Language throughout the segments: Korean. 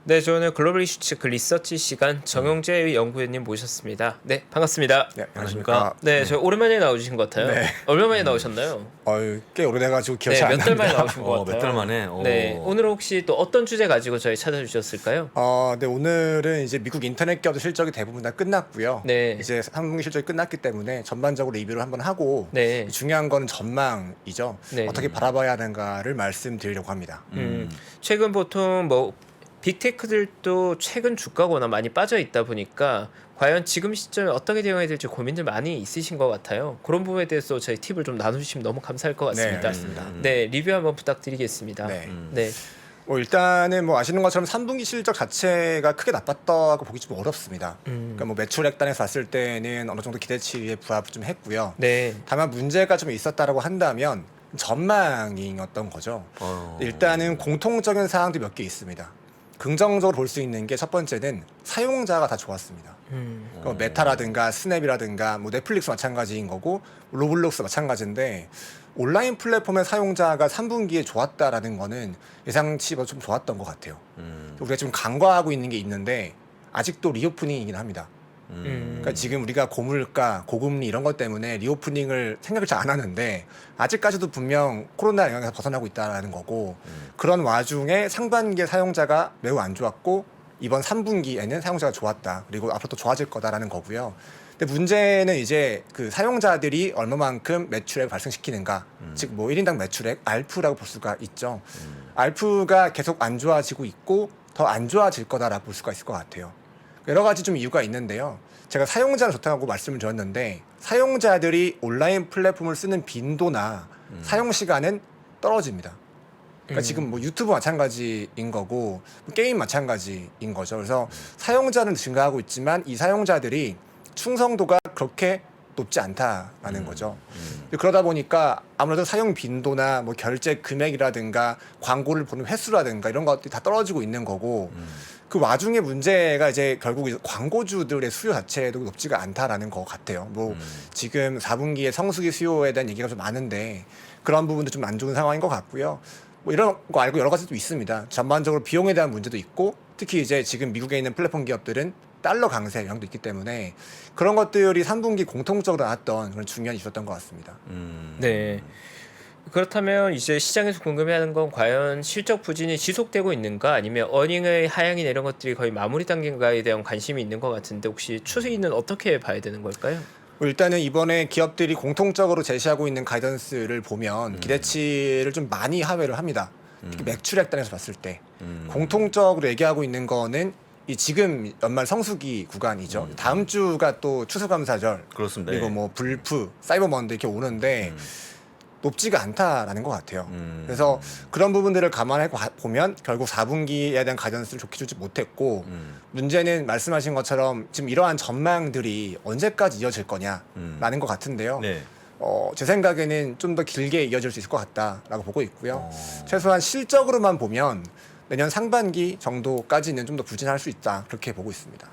네, 저는 글로벌 이슈 체크 리서치 시간 정영재 연구위원님 모셨습니다. 네, 반갑습니다. 네, 안녕하십니까. 네, 저 오랜만에 나오신 것 같아요. 네. 얼마 만에 나오셨나요? 꽤 오래돼가지고 기억이 네, 잘 안 몇 달 만에 납니다. 나오신 것 같아요. 몇 달 만에. 네, 오늘 혹시 또 어떤 주제 가지고 저희 찾아주셨을까요? 네, 오늘은 이제 미국 인터넷 기업들 실적이 대부분 다 끝났고요. 네. 이제 3분기 실적이 끝났기 때문에 전반적으로 리뷰를 한번 하고 네. 중요한 거는 전망이죠. 네. 어떻게 바라봐야 하는가를 말씀드리려고 합니다. 최근 보통 뭐 빅테크들도 최근 주가가 워낙 많이 빠져 있다 보니까 과연 지금 시점에 어떻게 대응해야 될지 고민들 많이 있으신 것 같아요. 그런 부분에 대해서 저희 팁을 좀 나눠주시면 너무 감사할 것 네, 같습니다. 알겠습니다. 네, 리뷰 한번 부탁드리겠습니다. 네. 네. 일단은 뭐 아시는 것처럼 3분기 실적 자체가 크게 나빴다고 보기 좀 어렵습니다. 그러니까 뭐 매출액단에서 봤을 때는 어느 정도 기대치에 부합을 좀 했고요. 네. 다만 문제가 좀 있었다라고 한다면 전망이었던 거죠. 일단은 공통적인 사항도 몇 개 있습니다. 긍정적으로 볼 수 있는 게 첫 번째는 사용자가 다 좋았습니다. 그러니까 메타라든가 스냅이라든가 뭐 넷플릭스 마찬가지인 거고 로블록스 마찬가지인데 온라인 플랫폼의 사용자가 3분기에 좋았다라는 거는 예상치보다 좀 좋았던 것 같아요. 우리가 지금 간과하고 있는 게 있는데 아직도 리오프닝이긴 합니다. 그러니까 지금 우리가 고물가, 고금리 이런 것 때문에 리오프닝을 생각을 잘 안 하는데 아직까지도 분명 코로나 영향에서 벗어나고 있다는 거고 그런 와중에 상반기에 사용자가 매우 안 좋았고 이번 3분기에는 사용자가 좋았다. 그리고 앞으로 또 좋아질 거다라는 거고요. 근데 문제는 이제 그 사용자들이 얼마만큼 매출액을 발생시키는가. 즉 뭐 1인당 매출액, 알프라고 볼 수가 있죠. 알프가 계속 안 좋아지고 있고 더 안 좋아질 거다라고 볼 수가 있을 것 같아요. 여러 가지 좀 이유가 있는데요. 제가 사용자가 좋다고 말씀을 드렸는데 사용자들이 온라인 플랫폼을 쓰는 빈도나 사용 시간은 떨어집니다. 그러니까 지금 뭐 유튜브 마찬가지인 거고 게임 마찬가지인 거죠. 그래서 사용자는 증가하고 있지만 이 사용자들이 충성도가 그렇게 높지 않다라는 거죠. 그러다 보니까 아무래도 사용 빈도나 뭐 결제 금액이라든가 광고를 보는 횟수라든가 이런 것들이 다 떨어지고 있는 거고 그 와중에 문제가 이제 결국 광고주들의 수요 자체도 높지가 않다라는 것 같아요. 뭐 지금 4분기에 성수기 수요에 대한 얘기가 좀 많은데 그런 부분도 좀 안 좋은 상황인 것 같고요. 뭐 이런 거 알고 여러 가지도 있습니다. 전반적으로 비용에 대한 문제도 있고 특히 이제 지금 미국에 있는 플랫폼 기업들은 달러 강세 영향도 있기 때문에 그런 것들이 3분기 공통적으로 나왔던 그런 중요한 이슈였던 것 같습니다. 네. 그렇다면 이제 시장에서 궁금해하는 건 과연 실적 부진이 지속되고 있는가 아니면 어닝의 하향이나 이런 것들이 거의 마무리 단계인가에 대한 관심이 있는 것 같은데 혹시 추세는 어떻게 봐야 되는 걸까요? 일단은 이번에 기업들이 공통적으로 제시하고 있는 가이던스를 보면 기대치를 좀 많이 하회를 합니다. 특히 매출액단에서 봤을 때 공통적으로 얘기하고 있는 거는 이 지금 연말 성수기 구간이죠. 다음 주가 또 추수감사절 그렇습니다. 그리고 뭐 불프, 사이버먼데 이렇게 오는데 높지가 않다라는 것 같아요. 그래서 그런 부분들을 감안해 보면 결국 4분기에 대한 가이던스를 좋게 주지 못했고 문제는 말씀하신 것처럼 지금 이러한 전망들이 언제까지 이어질 거냐라는 것 같은데요. 네. 제 생각에는 좀 더 길게 이어질 수 있을 것 같다라고 보고 있고요. 최소한 실적으로만 보면 내년 상반기 정도까지는 좀 더 부진할 수 있다 그렇게 보고 있습니다.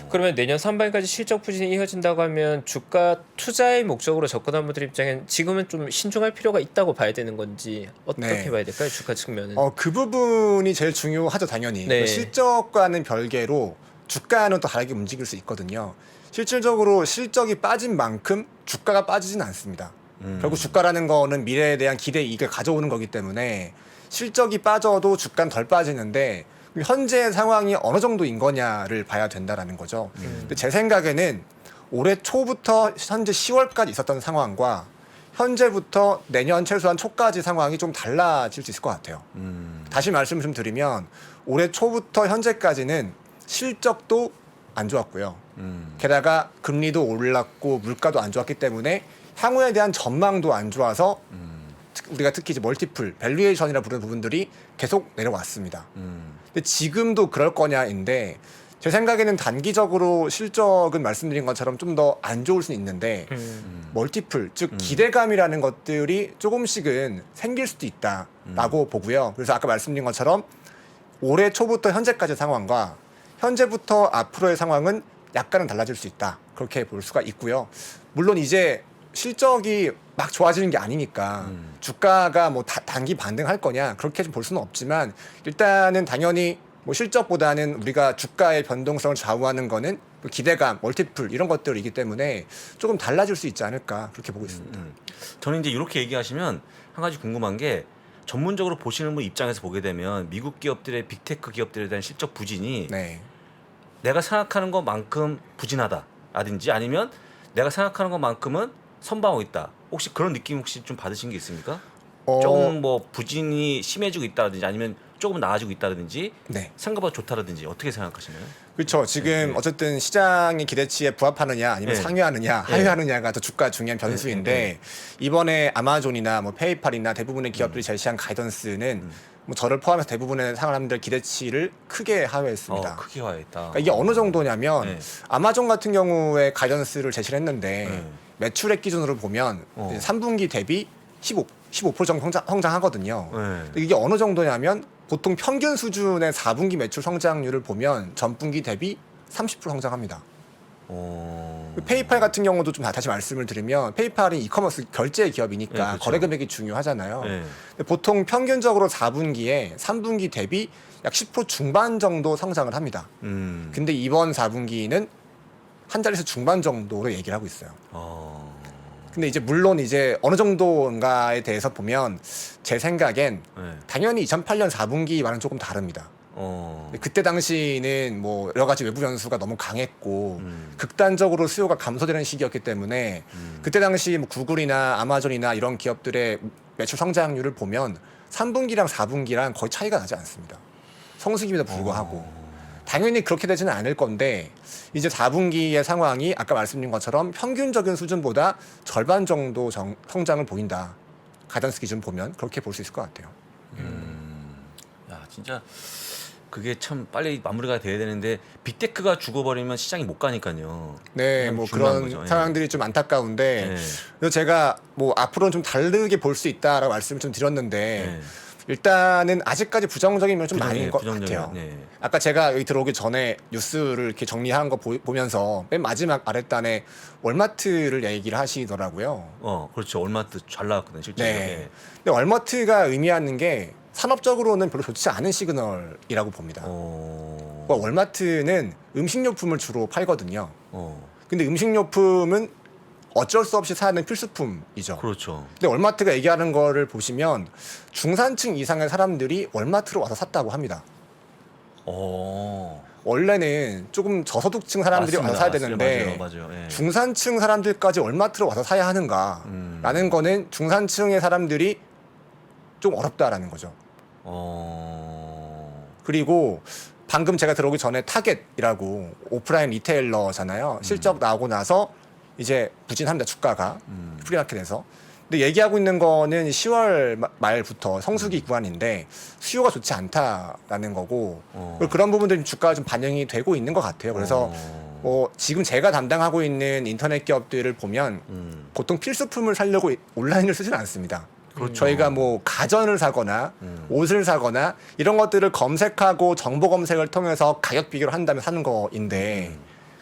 그러면 내년 상반기까지 실적 부진이 이어진다고 하면 주가 투자의 목적으로 접근한 분들 입장엔 지금은 좀 신중할 필요가 있다고 봐야 되는 건지 어떻게 네. 봐야 될까요? 주가 측면은. 그 부분이 제일 중요하죠, 당연히. 네. 실적과는 별개로 주가는 또 다르게 움직일 수 있거든요. 실질적으로 실적이 빠진 만큼 주가가 빠지진 않습니다. 결국 주가라는 거는 미래에 대한 기대 이익을 가져오는 거기 때문에 실적이 빠져도 주가는 덜 빠지는데 현재 상황이 어느 정도인 거냐를 봐야 된다라는 거죠. 근데 제 생각에는 올해 초부터 현재 10월까지 있었던 상황과 현재부터 내년 최소한 초까지 상황이 좀 달라질 수 있을 것 같아요. 다시 말씀을 좀 드리면 올해 초부터 현재까지는 실적도 안 좋았고요. 게다가 금리도 올랐고 물가도 안 좋았기 때문에 향후에 대한 전망도 안 좋아서 우리가 특히 이제 멀티플, 밸류에이션이라 부르는 부분들이 계속 내려왔습니다. 근데 지금도 그럴 거냐인데 제 생각에는 단기적으로 실적은 말씀드린 것처럼 좀 더 안 좋을 수는 있는데 멀티플, 즉 기대감이라는 것들이 조금씩은 생길 수도 있다라고 보고요. 그래서 아까 말씀드린 것처럼 올해 초부터 현재까지 상황과 현재부터 앞으로의 상황은 약간은 달라질 수 있다. 그렇게 볼 수가 있고요. 물론 이제 실적이 막 좋아지는 게 아니니까 주가가 뭐 단기 반등할 거냐 그렇게 좀 볼 수는 없지만 일단은 당연히 뭐 실적보다는 우리가 주가의 변동성을 좌우하는 거는 기대감, 멀티플 이런 것들이기 때문에 조금 달라질 수 있지 않을까 그렇게 보고 있습니다. 저는 이제 이렇게 얘기하시면 한 가지 궁금한 게 전문적으로 보시는 분 입장에서 보게 되면 미국 기업들의 빅테크 기업들에 대한 실적 부진이 네. 내가 생각하는 것만큼 부진하다라든지 아니면 내가 생각하는 것만큼은 선방하고 있다. 혹시 그런 느낌 혹시 좀 받으신 게 있습니까? 조금 뭐 부진이 심해지고 있다든지 아니면 조금 나아지고 있다든지 네. 생각보다 좋다든지 어떻게 생각하시나요? 그렇죠. 지금 네. 어쨌든 시장의 기대치에 부합하느냐 아니면 네. 상회하느냐 하회하느냐가 더 주가 중요한 변수인데 이번에 아마존이나 뭐 페이팔이나 대부분의 기업들이 제시한 가이던스는 뭐 저를 포함해서 대부분의 사람들 기대치를 크게 하회했습니다. 크게 화했다. 그러니까 이게 어느 정도냐면 네. 아마존 같은 경우에 가이던스를 제시를 했는데 네. 매출액 기준으로 보면 어. 3분기 대비 15% 정도 성장하거든요. 네. 근데 이게 어느 정도냐면 보통 평균 수준의 4분기 매출 성장률을 보면 전분기 대비 30% 성장합니다. 페이팔 같은 경우도 좀 다시 말씀을 드리면 페이팔이 이커머스 결제 기업이니까 네, 그렇죠. 거래 금액이 중요하잖아요. 네. 근데 보통 평균적으로 4분기에 3분기 대비 약 10% 중반 정도 성장을 합니다. 근데 이번 4분기는 한 자릿수 중반 정도로 얘기를 하고 있어요. 근데 이제 물론 이제 어느 정도인가에 대해서 보면 제 생각엔 네. 당연히 2008년 4분기와는 조금 다릅니다. 근데 그때 당시는 뭐 여러 가지 외부 변수가 너무 강했고 극단적으로 수요가 감소되는 시기였기 때문에 그때 당시 뭐 구글이나 아마존이나 이런 기업들의 매출 성장률을 보면 3분기랑 4분기랑 거의 차이가 나지 않습니다. 성수기임에도 불구하고. 당연히 그렇게 되지는 않을 건데 이제 4분기의 상황이 아까 말씀드린 것처럼 평균적인 수준보다 절반 정도 성장을 보인다. 가이던스 기준 보면 그렇게 볼 수 있을 것 같아요. 야 진짜 그게 참 빨리 마무리가 돼야 되는데 빅테크가 죽어버리면 시장이 못 가니까요. 네, 뭐 중요한 그런 거죠. 예. 상황들이 좀 안타까운데 네. 그래서 제가 뭐 앞으로는 좀 다르게 볼 수 있다라고 말씀을 좀 드렸는데 네. 일단은 아직까지 부정적인 면이 좀 많은 것 부정적인, 같아요. 네. 아까 제가 여기 들어오기 전에 뉴스를 이렇게 정리한 거 보면서 맨 마지막 아랫단에 월마트를 얘기를 하시더라고요. 그렇죠. 얼마트 잘 나왔거든요, 실제로. 네. 근데 월마트가 의미하는 게 산업적으로는 별로 좋지 않은 시그널이라고 봅니다. 그러니까 월마트는 음식료품을 주로 팔거든요. 근데 음식료품은 어쩔 수 없이 사는 필수품이죠. 그렇죠. 근데 월마트가 얘기하는 거를 보시면 중산층 이상의 사람들이 월마트로 와서 샀다고 합니다. 원래는 조금 저소득층 사람들이 와서 사야 되는데 맞아요. 예. 중산층 사람들까지 월마트로 와서 사야 하는가라는 거는 중산층의 사람들이 좀 어렵다라는 거죠. 그리고 방금 제가 들어오기 전에 타겟이라고 오프라인 리테일러잖아요. 실적 나오고 나서 이제 부진합니다. 주가가 프리마켓에서. 근데 얘기하고 있는 거는 10월 말부터 성수기 구간인데 수요가 좋지 않다라는 거고 그런 부분들이 주가가 좀 반영이 되고 있는 것 같아요. 그래서 뭐 지금 제가 담당하고 있는 인터넷 기업들을 보면 보통 필수품을 사려고 온라인을 쓰지는 않습니다. 그렇죠. 저희가 뭐 가전을 사거나 옷을 사거나 이런 것들을 검색하고 정보 검색을 통해서 가격 비교를 한다면 사는 거인데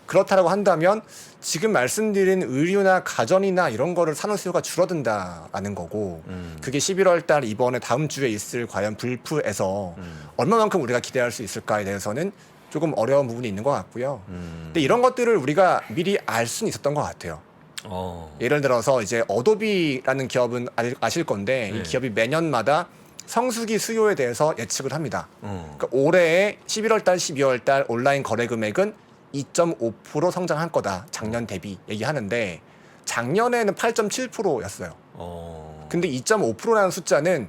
그렇다라고 한다면 지금 말씀드린 의류나 가전이나 이런 거를 사는 수요가 줄어든다라는 거고 그게 11월 달 이번에 다음 주에 있을 과연 불프에서 얼마만큼 우리가 기대할 수 있을까에 대해서는 조금 어려운 부분이 있는 것 같고요. 근데 이런 것들을 우리가 미리 알 수는 있었던 것 같아요. 예를 들어서 이제 어도비라는 기업은 아실 건데 네. 이 기업이 매년마다 성수기 수요에 대해서 예측을 합니다. 그러니까 올해의 11월 달, 12월 달 온라인 거래 금액은 2.5% 성장할 거다. 작년 대비 얘기하는데 작년에는 8.7%였어요. 근데 2.5%라는 숫자는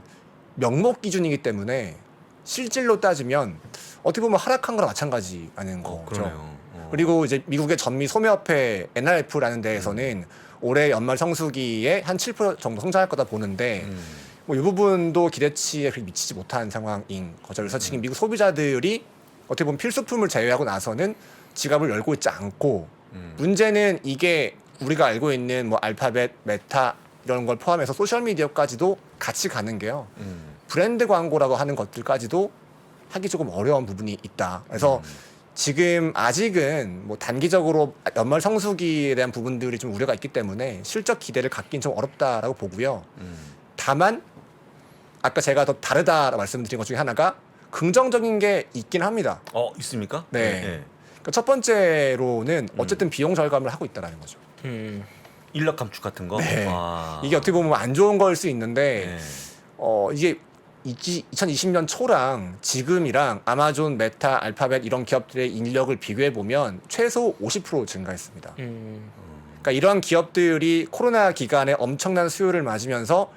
명목 기준이기 때문에 실질로 따지면 어떻게 보면 하락한 거랑 마찬가지라는 거죠. 그러네요. 그리고 이제 미국의 전미 소매협회 NRF라는 데에서는 올해 연말 성수기에 한 7% 정도 성장할 거다 보는데 뭐 이 부분도 기대치에 미치지 못한 상황인 거죠. 그래서 지금 미국 소비자들이 어떻게 보면 필수품을 제외하고 나서는 지갑을 열고 있지 않고 문제는 이게 우리가 알고 있는 뭐 알파벳, 메타 이런 걸 포함해서 소셜 미디어까지도 같이 가는 게요. 브랜드 광고라고 하는 것들까지도 하기 조금 어려운 부분이 있다. 그래서 지금 아직은 뭐 단기적으로 연말 성수기에 대한 부분들이 좀 우려가 있기 때문에 실적 기대를 갖긴 좀 어렵다라고 보고요. 다만 아까 제가 더 다르다라고 말씀드린 것 중에 하나가 긍정적인 게 있긴 합니다. 있습니까? 네. 그러니까 첫 번째로는 어쨌든 비용 절감을 하고 있다라는 거죠. 인력 감축 같은 거. 네. 아. 이게 어떻게 보면 안 좋은 걸 수 있는데 네. 이게 2020년 초랑 지금이랑 아마존, 메타, 알파벳 이런 기업들의 인력을 비교해 보면 최소 50% 증가했습니다. 그러니까 이런 기업들이 코로나 기간에 엄청난 수요를 맞으면서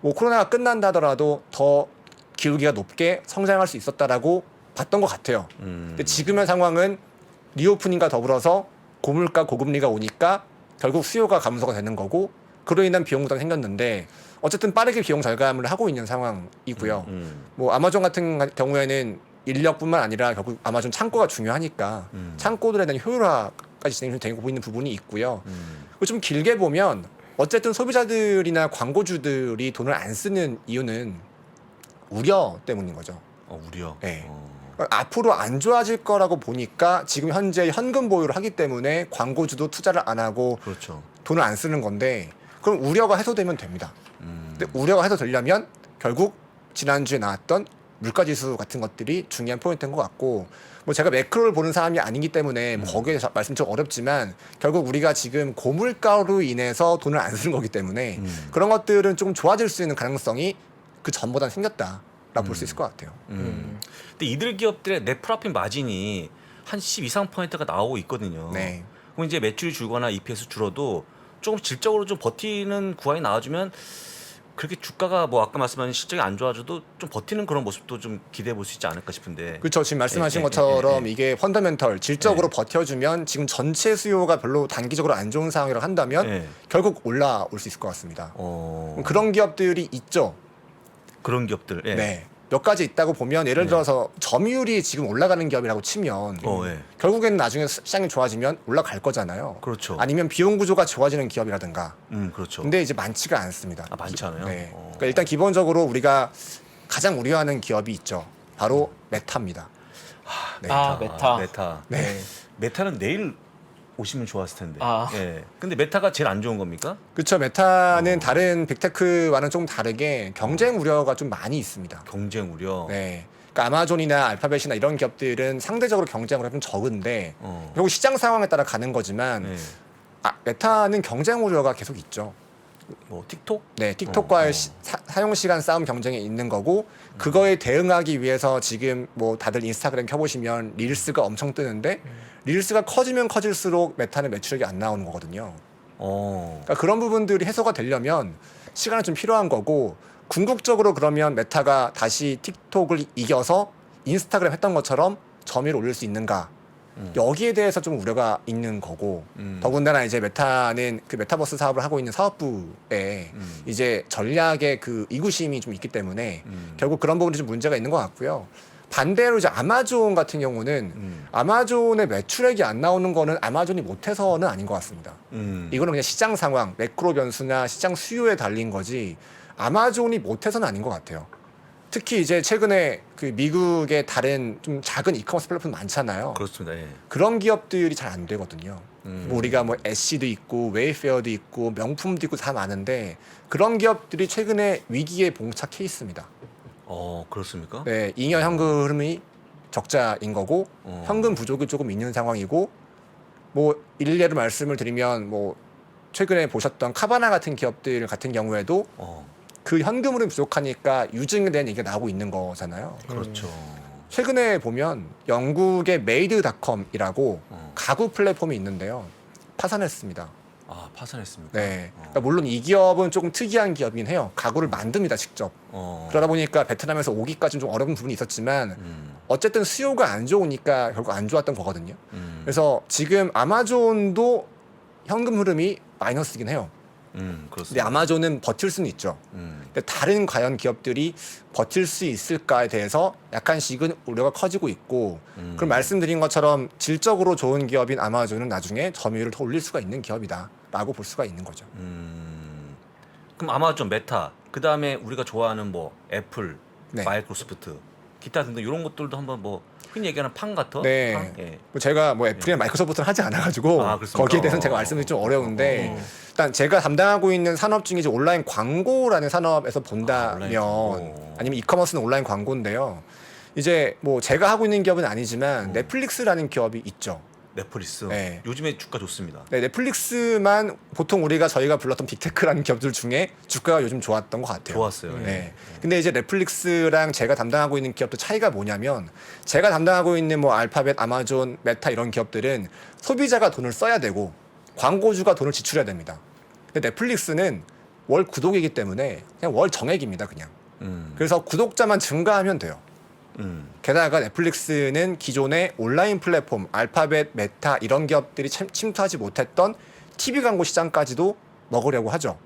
뭐 코로나가 끝난다 하더라도 더 기울기가 높게 성장할 수 있었다라고 봤던 것 같아요. 근데 지금의 상황은 리오프닝과 더불어서 고물가, 고금리가 오니까 결국 수요가 감소가 되는 거고 그로 인한 비용 부담이 생겼는데 어쨌든 빠르게 비용 절감을 하고 있는 상황이고요. 뭐 아마존 같은 경우에는 인력뿐만 아니라 결국 아마존 창고가 중요하니까 창고들에 대한 효율화까지 진행되고 있는 부분이 있고요. 그리고 좀 길게 보면 어쨌든 소비자들이나 광고주들이 돈을 안 쓰는 이유는 우려 때문인 거죠. 우려. 네. 앞으로 안 좋아질 거라고 보니까 지금 현재 현금 보유를 하기 때문에 광고주도 투자를 안 하고 그렇죠. 돈을 안 쓰는 건데 그럼 우려가 해소되면 됩니다. 근데 우려가 해소되려면 결국 지난주에 나왔던 물가지수 같은 것들이 중요한 포인트인 것 같고 뭐 제가 매크로를 보는 사람이 아니기 때문에 뭐 거기에 말씀 좀 어렵지만 결국 우리가 지금 고물가로 인해서 돈을 안 쓰는 거기 때문에 그런 것들은 조금 좋아질 수 있는 가능성이 그 전보다는 생겼다라고 볼 수 있을 것 같아요. 근데 이들 기업들의 넷 프로핏 마진이 한 10 이상 포인트가 나오고 있거든요. 네. 그럼 이제 매출이 줄거나 EPS 줄어도 조금 질적으로 좀 버티는 구간이 나와주면 그렇게 주가가 뭐 아까 말씀하신 실적이 안 좋아져도 좀 버티는 그런 모습도 좀 기대해 볼 수 있지 않을까 싶은데. 그렇죠. 지금 말씀하신 것처럼 이게 펀더멘털 질적으로 버텨주면 지금 전체 수요가 별로 단기적으로 안 좋은 상황이라고 한다면 결국 올라올 수 있을 것 같습니다. 그런 기업들이 있죠. 그런 기업들. 네. 몇 가지 있다고 보면 예를 들어서 점유율이 지금 올라가는 기업이라고 치면 결국에는 나중에 시장이 좋아지면 올라갈 거잖아요. 그렇죠. 아니면 비용 구조가 좋아지는 기업이라든가. 그렇죠. 근데 이제 많지가 않습니다. 많지 않아요? 네. 그러니까 일단 기본적으로 우리가 가장 우려하는 기업이 있죠. 바로 메타입니다. 메타. 네. 메타는 내일 오시면 좋았을 텐데. 근데 메타가 제일 안 좋은 겁니까? 그렇죠. 메타는 다른 빅테크와는 좀 다르게 경쟁 우려가 좀 많이 있습니다. 경쟁 우려. 네. 그러니까 아마존이나 알파벳이나 이런 기업들은 상대적으로 경쟁 우려가 좀 적은데 결국 시장 상황에 따라 가는 거지만 메타는 경쟁 우려가 계속 있죠. 뭐 틱톡? 네, 틱톡과의 사용 시간 싸움 경쟁이 있는 거고 그거에 대응하기 위해서 지금 뭐 다들 인스타그램 켜보시면 릴스가 엄청 뜨는데 릴스가 커지면 커질수록 메타는 매출액이 안 나오는 거거든요. 그러니까 그런 부분들이 해소가 되려면 시간이 좀 필요한 거고 궁극적으로 그러면 메타가 다시 틱톡을 이겨서 인스타그램 했던 것처럼 점유율을 올릴 수 있는가? 여기에 대해서 좀 우려가 있는 거고 더군다나 이제 메타는 그 메타버스 사업을 하고 있는 사업부에 이제 전략의 그 이구심이 좀 있기 때문에 결국 그런 부분이 좀 문제가 있는 것 같고요. 반대로 이제 아마존 같은 경우는 아마존의 매출액이 안 나오는 거는 아마존이 못해서는 아닌 것 같습니다. 이거는 그냥 시장 상황, 매크로 변수나 시장 수요에 달린 거지 아마존이 못해서는 아닌 것 같아요. 특히 이제 최근에 그 미국의 다른 좀 작은 이커머스 플랫폼 많잖아요. 그렇습니다. 그런 기업들이 잘 안 되거든요. 뭐 우리가 뭐 애쉬도 있고 웨이페어도 있고 명품도 있고 다 많은데 그런 기업들이 최근에 위기에 봉착해 있습니다. 그렇습니까? 네, 잉여 현금 흐름이 적자인 거고 현금 부족이 조금 있는 상황이고 뭐 일례로 말씀을 드리면 뭐 최근에 보셨던 카바나 같은 기업들 같은 경우에도 그 현금 흐름이 부족하니까 유증에 대한 얘기가 나오고 있는 거잖아요. 그렇죠. 최근에 보면 영국의 메이드닷컴이라고 가구 플랫폼이 있는데요. 파산했습니다. 파산했습니까? 네. 그러니까 물론 이 기업은 조금 특이한 기업이긴 해요. 가구를 만듭니다, 직접. 그러다 보니까 베트남에서 오기까지는 좀 어려운 부분이 있었지만 어쨌든 수요가 안 좋으니까 결국 안 좋았던 거거든요. 그래서 지금 아마존도 현금 흐름이 마이너스긴 해요. 그렇습니다. 근데 아마존은 버틸 수는 있죠. 근데 다른 과연 기업들이 버틸 수 있을까에 대해서 약간씩은 우려가 커지고 있고 그럼 말씀드린 것처럼 질적으로 좋은 기업인 아마존은 나중에 점유율을 더 올릴 수가 있는 기업이다라고 볼 수가 있는 거죠. 그럼 아마존, 메타, 그 다음에 우리가 좋아하는 뭐 애플, 네. 마이크로소프트, 기타 등등 이런 것들도 한번 뭐 흔히 얘기하는 판 같아. 네. 판? 뭐 제가 뭐 애플이나 마이크로소프트는 하지 않아가지고 그렇습니까? 거기에 대해서는 제가 말씀드리기 좀 어려운데 일단 제가 담당하고 있는 산업 중에 이제 온라인 광고라는 산업에서 본다면 온라인 광고. 아니면 이커머스는 온라인 광고인데요. 이제 뭐 제가 하고 있는 기업은 아니지만 넷플릭스라는 기업이 있죠. 넷플릭스. 네. 요즘에 주가 좋습니다. 네, 넷플릭스만 보통 저희가 불렀던 빅테크라는 기업들 중에 주가가 요즘 좋았던 것 같아요. 좋았어요. 네. 근데 이제 넷플릭스랑 제가 담당하고 있는 기업도 차이가 뭐냐면 제가 담당하고 있는 뭐 알파벳, 아마존, 메타 이런 기업들은 소비자가 돈을 써야 되고 광고주가 돈을 지출해야 됩니다. 근데 넷플릭스는 월 구독이기 때문에 그냥 월 정액입니다, 그냥. 그래서 구독자만 증가하면 돼요. 게다가 넷플릭스는 기존의 온라인 플랫폼 알파벳, 메타 이런 기업들이 침투하지 못했던 TV 광고 시장까지도 먹으려고 하죠.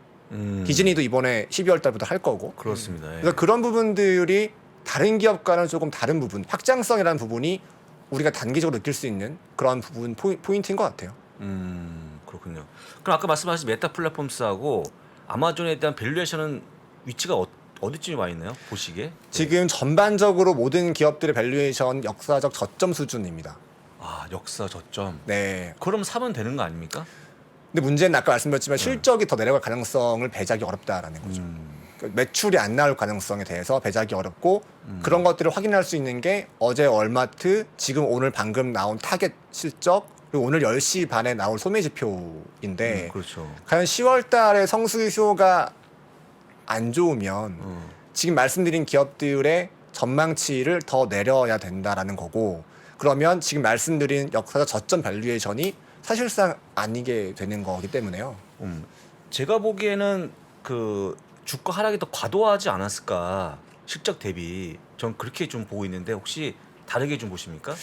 디즈니도 이번에 12월 달부터 할 거고. 그렇습니다. 예. 그래서 그런 부분들이 다른 기업과는 조금 다른 부분, 확장성이라는 부분이 우리가 단기적으로 느낄 수 있는 그런 부분 포인트인 것 같아요. 그렇군요. 그럼 아까 말씀하신 메타 플랫폼스하고 아마존에 대한 밸류에이션은 위치가 어디쯤에 와 있나요? 보시기에? 지금 전반적으로 모든 기업들의 밸류에이션 역사적 저점 수준입니다. 아, 역사 저점. 네. 그럼 사면 되는 거 아닙니까? 근데 문제는 아까 말씀드렸지만 실적이 더 내려갈 가능성을 배제하기 어렵다라는 거죠. 그러니까 매출이 안 나올 가능성에 대해서 배제하기 어렵고 그런 것들을 확인할 수 있는 게 어제 월마트, 지금 오늘 방금 나온 타겟 실적, 그리고 오늘 10시 반에 나올 소매지표인데 그렇죠. 과연 10월 달에 성수효가 안 좋으면 지금 말씀드린 기업들의 전망치를 더 내려야 된다라는 거고 그러면 지금 말씀드린 역사적 저점 밸류에이션이 사실상 아니게 되는 거기 때문에요. 제가 보기에는 그 주가 하락이 더 과도하지 않았을까 실적 대비 전 그렇게 좀 보고 있는데 혹시 다르게 좀 보십니까?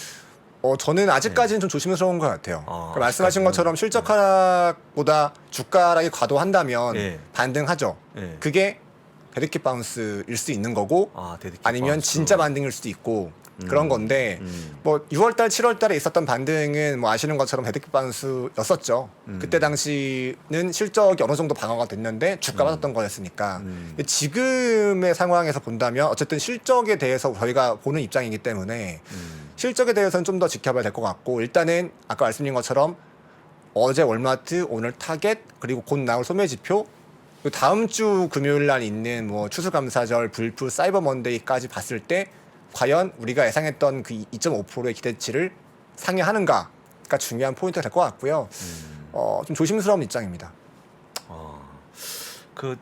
저는 아직까지는 좀 조심스러운 것 같아요. 그러니까 말씀하신 아직까지는. 것처럼 실적 하락보다 주가 하락이 과도한다면 예. 반등하죠. 예. 그게 데드캣 바운스일 수 있는 거고 데드캣 아니면 바운스. 진짜 반등일 수도 있고 그런 건데 뭐 6월달, 7월달에 있었던 반등은 뭐 아시는 것처럼 데드캣 바운스였었죠. 그때 당시는 실적이 어느 정도 방어가 됐는데 주가 빠졌던 거였으니까. 근데 지금의 상황에서 본다면 어쨌든 실적에 대해서 저희가 보는 입장이기 때문에 실적에 대해서는 좀 더 지켜봐야 될 것 같고 일단은 아까 말씀드린 것처럼 어제 월마트, 오늘 타겟 그리고 곧 나올 소매지표 그리고 다음 주 금요일 날 있는 뭐 추수감사절, 불프, 사이버 먼데이까지 봤을 때 과연 우리가 예상했던 그 2.5%의 기대치를 상회하는가가 중요한 포인트가 될 것 같고요. 좀 조심스러운 입장입니다. 그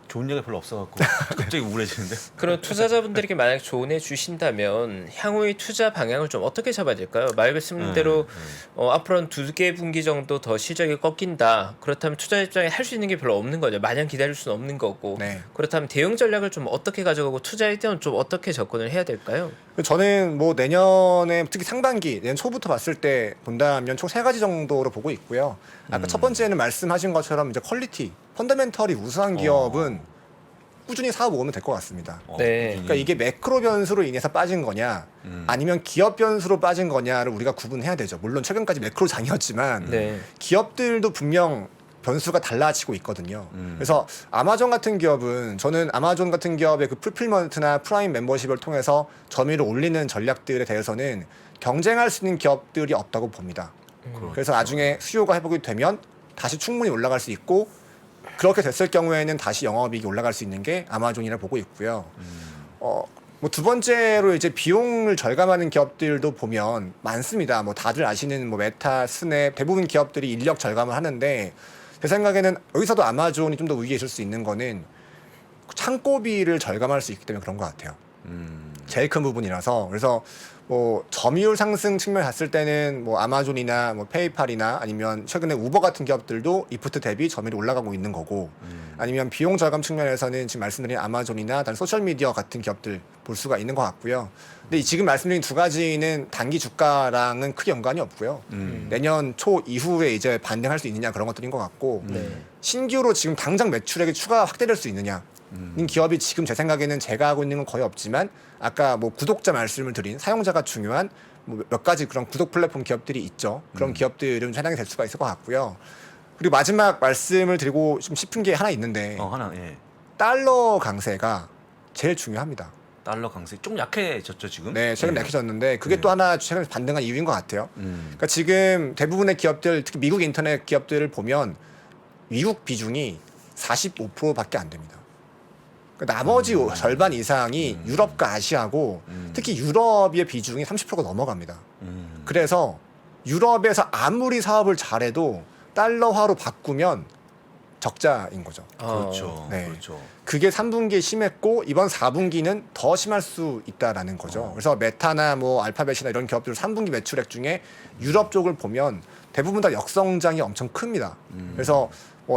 좋은 얘기가 별로 없어갖고 갑자기 우울해지는데. 그럼 투자자분들에게 만약 조언해 주신다면 향후의 투자 방향을 좀 어떻게 잡아야 될까요? 말씀대로 앞으로는 2개 분기 정도 더 실적이 꺾인다. 그렇다면 투자 입장에 할 수 있는 게 별로 없는 거죠. 마냥 기다릴 수는 없는 거고. 네. 그렇다면 대응 전략을 좀 어떻게 가져가고 투자에 대한 좀 어떻게 접근을 해야 될까요? 저는 뭐 내년에 특히 상반기, 내년 초부터 봤을 때 본다면 총 3가지 정도로 보고 있고요. 아까 첫 번째는 말씀하신 것처럼 이제 퀄리티, 펀더멘털이 우수한 기업은 꾸준히 사업 모으면 될 것 같습니다. 네. 그러니까 이게 매크로 변수로 인해서 빠진 거냐 아니면 기업 변수로 빠진 거냐를 우리가 구분해야 되죠. 물론 최근까지 매크로 장이었지만 네. 기업들도 분명 변수가 달라지고 있거든요. 그래서 아마존 같은 기업은 저는 아마존 같은 기업의 그 풀필먼트나 프라임 멤버십을 통해서 점유율을 올리는 전략들에 대해서는 경쟁할 수 있는 기업들이 없다고 봅니다. 그래서 나중에 수요가 회복이 되면 다시 충분히 올라갈 수 있고 그렇게 됐을 경우에는 다시 영업이익이 올라갈 수 있는 게 아마존이라 보고 있고요. 뭐 두 번째로 이제 비용을 절감하는 기업들도 보면 많습니다. 뭐 다들 아시는 뭐 메타, 스냅 대부분 기업들이 인력 절감을 하는데 제 생각에는 여기서도 아마존이 좀 더 위에 있을 수 있는 거는 창고비를 절감할 수 있기 때문에 그런 것 같아요. 제일 큰 부분이라서 그래서 뭐 점유율 상승 측면 봤을 때는 뭐 아마존이나 뭐 페이팔이나 아니면 최근에 우버 같은 기업들도 리프트 대비 점유율이 올라가고 있는 거고 아니면 비용 절감 측면에서는 지금 말씀드린 아마존이나 다른 소셜 미디어 같은 기업들 볼 수가 있는 것 같고요. 근데 지금 말씀드린 두 가지는 단기 주가랑은 크게 연관이 없고요. 내년 초 이후에 이제 반등할 수 있느냐 그런 것들인 것 같고 신규로 지금 당장 매출액이 추가 확대될 수 있느냐 기업이 지금 제 생각에는 제가 하고 있는 건 거의 없지만 아까 뭐 구독자 말씀을 드린 사용자가 중요한 뭐 몇 가지 그런 구독 플랫폼 기업들이 있죠. 그런 기업들은 해당이 될 수가 있을 것 같고요. 그리고 마지막 말씀을 드리고 좀 싶은 게 하나 있는데 하나 달러 강세가 제일 중요합니다. 달러 강세 좀 약해졌죠 지금? 네, 최근에 약해졌는데 그게 또 하나 최근에 반등한 이유인 것 같아요. 그러니까 지금 대부분의 기업들, 특히 미국 인터넷 기업들을 보면 미국 비중이 45%밖에 안 됩니다. 나머지 절반 이상이 유럽과 아시아고 특히 유럽의 비중이 30%가 넘어갑니다. 그래서 유럽에서 아무리 사업을 잘해도 달러화로 바꾸면 적자인 거죠. 그렇죠. 네. 그렇죠. 그게 3분기에 심했고 이번 4분기는 더 심할 수 있다라는 거죠. 그래서 메타나 뭐 알파벳이나 이런 기업들 3분기 매출액 중에 유럽 쪽을 보면 대부분 다 역성장이 엄청 큽니다. 그래서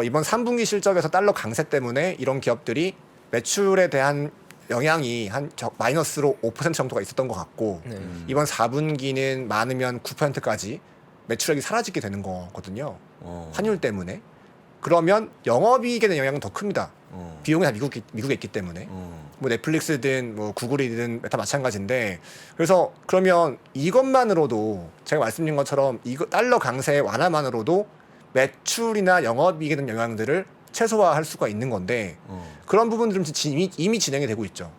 이번 3분기 실적에서 달러 강세 때문에 이런 기업들이 매출에 대한 영향이 한 마이너스로 5% 정도가 있었던 것 같고 이번 4분기는 많으면 9%까지 매출액이 사라지게 되는 거거든요. 환율 때문에. 그러면 영업이익에 대한 영향은 더 큽니다. 비용이 다 미국에 있기 때문에 뭐 넷플릭스든 뭐 구글이든 다 마찬가지인데 그래서 그러면 이것만으로도 제가 말씀드린 것처럼 이거 달러 강세 완화만으로도 매출이나 영업이익에 대한 영향들을 최소화할 수가 있는 건데 그런 부분들은 이미 진행이 되고 있죠.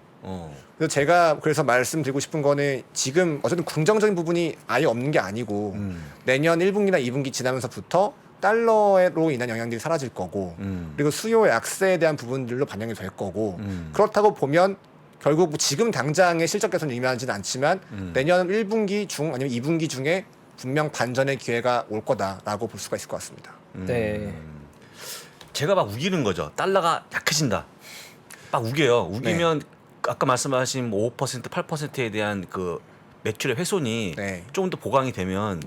그래서 제가 그래서 말씀드리고 싶은 거는 지금 어쨌든 긍정적인 부분이 아예 없는 게 아니고 내년 1분기나 2분기 지나면서부터 달러로 인한 영향들이 사라질 거고 그리고 수요 약세에 대한 부분들로 반영이 될 거고 그렇다고 보면 결국 뭐 지금 당장의 실적 개선이 일어나지는 않지만 내년 1분기 중 아니면 2분기 중에 분명 반전의 기회가 올 거다라고 볼 수가 있을 것 같습니다. 네. 제가 막 우기는 거죠. 달러가 약해진다. 막 우겨요. 우기면 아까 말씀하신 뭐 5% 8%에 대한 그 매출의 훼손이 네. 조금 더 보강이 되면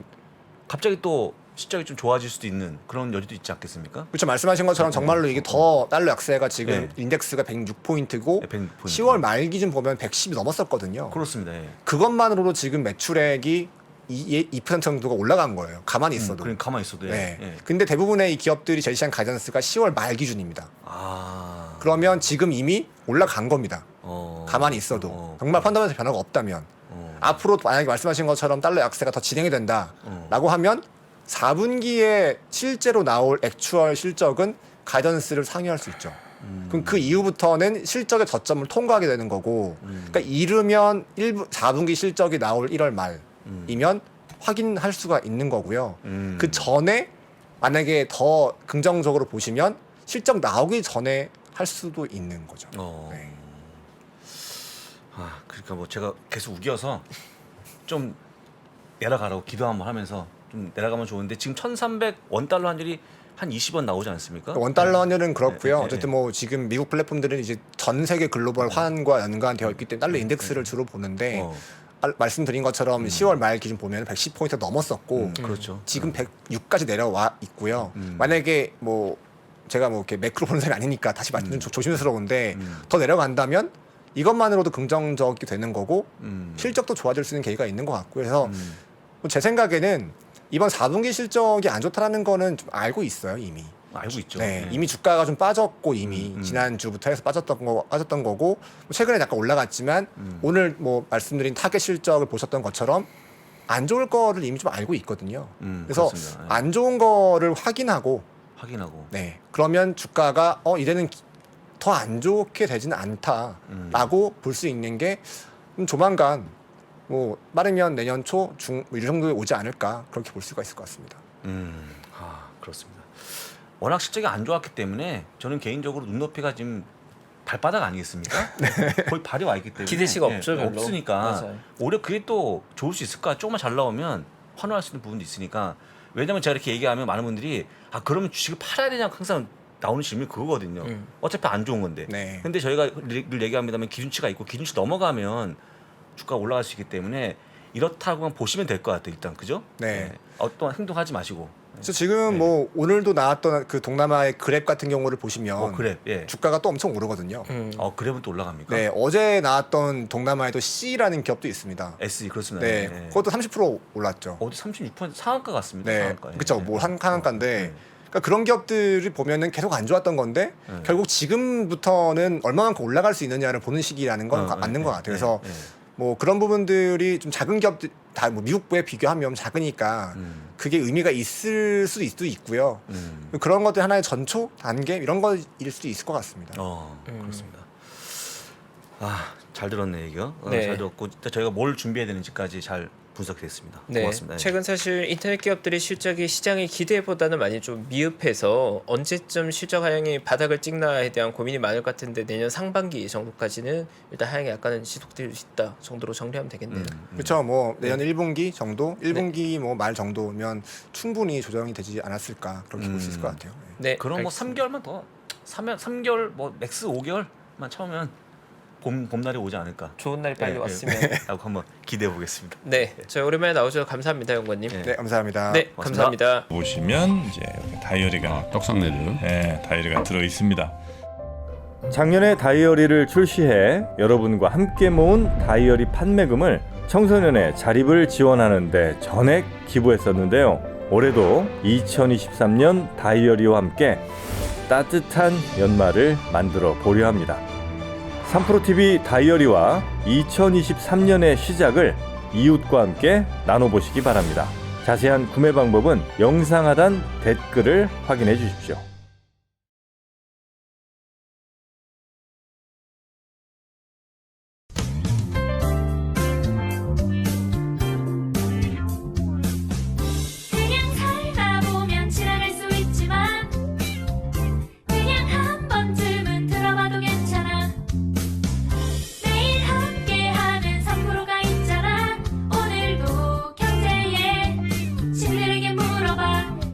갑자기 또 실적이 좀 좋아질 수도 있는 그런 여지도 있지 않겠습니까? 그렇죠. 말씀하신 것처럼 정말로 이게 더 달러 약세가 지금 네. 인덱스가 106포인트고 네, 100포인트. 10월 말 기준 보면 110이 넘었었거든요. 그렇습니다. 예. 그것만으로도 지금 매출액이 2% 정도가 올라간 거예요. 가만히 있어도. 그러니까 가만히 있어도. 네. 예. 근데 대부분의 이 기업들이 제시한 가이던스가 10월 말 기준입니다. 아. 그러면 지금 이미 올라간 겁니다. 어. 가만히 있어도. 정말 펀더멘털 변화가 없다면. 앞으로 만약에 말씀하신 것처럼 달러 약세가 더 진행이 된다라고 하면 4분기에 실제로 나올 액추얼 실적은 가이던스를 상회할 수 있죠. 그럼 그 이후부터는 실적의 저점을 통과하게 되는 거고 그러니까 이르면 4분기 실적이 나올 1월 말이면 확인할 수가 있는 거고요. 그 전에 만약에 더 긍정적으로 보시면 실적 나오기 전에 할 수도 있는 거죠. 네. 아, 그러니까 뭐 제가 계속 우겨서 좀 내려가라고 기도 한번 하면서 좀 내려가면 좋은데 지금 1,300 원달러 환율이 한 20원 나오지 않습니까? 원달러 환율은 그렇고요. 네, 네, 어쨌든 뭐 지금 미국 플랫폼들은 이제 전 세계 글로벌 환과 연관되어 있기 때문에 달러 인덱스를 주로 보는데 말씀드린 것처럼 10월 말 기준 보면 110포인트 넘었었고 그렇죠. 지금 106까지 내려와 있고요. 만약에 뭐 제가 뭐 이렇게 매크로 보는 사람이 아니니까 다시 말씀 좀 조심스러운데 더 내려간다면 이것만으로도 긍정적이 되는 거고 실적도 좋아질 수 있는 계기가 있는 것 같고 그래서 제 생각에는 이번 4분기 실적이 안 좋다라는 거는 좀 알고 있어요 이미. 알고 있죠. 네, 이미 주가가 좀 빠졌고 이미 지난 주부터 해서 빠졌던 거고 뭐 최근에 약간 올라갔지만 오늘 뭐 말씀드린 타겟 실적을 보셨던 것처럼 안 좋을 거를 이미 좀 알고 있거든요. 그래서 그렇습니다. 네. 안 좋은 거를 확인하고 네. 그러면 주가가 이제는 더 안 좋게 되지는 않다라고 볼 수 있는 게 조만간 뭐 빠르면 내년 초, 중 이 정도에 오지 않을까 그렇게 볼 수가 있을 것 같습니다. 그렇습니다. 워낙 실적이 안 좋았기 때문에 저는 개인적으로 눈높이가 지금 발바닥 아니겠습니까? 거의 발이 와 있기 때문에 기대치가 없죠, 별로. 없으니까 맞아요. 오히려 그게 또 좋을 수 있을까? 조금만 잘 나오면 환호할 수 있는 부분도 있으니까 왜냐면 제가 이렇게 얘기하면 많은 분들이 그러면 주식을 팔아야 되냐고 항상 나오는 질문이 그거거든요. 어차피 안 좋은 건데. 네. 근데 저희가 늘 얘기합니다만 기준치가 있고 기준치 넘어가면 주가가 올라갈 수 있기 때문에 이렇다고만 보시면 될 것 같아요. 일단 그죠? 네. 어떤 행동하지 마시고. 그래서 지금 뭐 오늘도 나왔던 그 동남아의 그랩 같은 경우를 보시면 그래. 예. 주가가 또 엄청 오르거든요. 그래면 또 올라갑니까? 네, 어제 나왔던 동남아에도 C라는 기업도 있습니다. SE 그렇습니다. 네, 그것도 30% 올랐죠. 어디 36% 상한가 같습니다. 네, 상한가. 예. 그렇죠. 뭐 상한가인데 그러니까 그런 기업들을 보면은 계속 안 좋았던 건데 결국 지금부터는 얼마만큼 올라갈 수 있느냐를 보는 시기라는 건 맞는 것 같아요. 그래서 뭐 그런 부분들이 좀 작은 기업들 다 뭐 미국부에 비교하면 작으니까 그게 의미가 있을 수도 있고요. 그런 것들 하나의 전초 단계 이런 거일 수도 있을 것 같습니다. 그렇습니다. 잘 들었네 얘기요. 네. 잘 들었고 저희가 뭘 준비해야 되는지까지 잘 분석됐습니다. 네, 고맙습니다. 최근 사실 인터넷 기업들이 실적이 시장의 기대보다는 많이 좀 미흡해서 언제쯤 실적 하향이 바닥을 찍나에 대한 고민이 많을 것 같은데 내년 상반기 정도까지는 일단 하향이 약간은 지속될 수 있다 정도로 정리하면 되겠네요. 그렇죠. 뭐 내년 1분기 정도, 1분기 뭐 말 정도면 충분히 조정이 되지 않았을까 그렇게 볼 수 있을 것 같아요. 네, 그럼 뭐 알겠습니다. 3개월만 더 3개월 뭐 맥스 5개월만 참으면 봄날이 오지 않을까. 좋은 날이 빨리 예, 예. 왔으면. 하고 한번 기대해 보겠습니다. 네, 저희 오랜만에 나오셔서 감사합니다, 연구원님. 네. 네, 감사합니다. 네, 고맙습니다. 감사합니다. 보시면 이제 여기 다이어리가 떡상내드. 다이어리가 들어 있습니다. 작년에 다이어리를 출시해 여러분과 함께 모은 다이어리 판매금을 청소년의 자립을 지원하는 데 전액 기부했었는데요. 올해도 2023년 다이어리와 함께 따뜻한 연말을 만들어 보려 합니다. 3프로TV 다이어리와 2023년의 시작을 이웃과 함께 나눠보시기 바랍니다. 자세한 구매 방법은 영상 하단 댓글을 확인해 주십시오.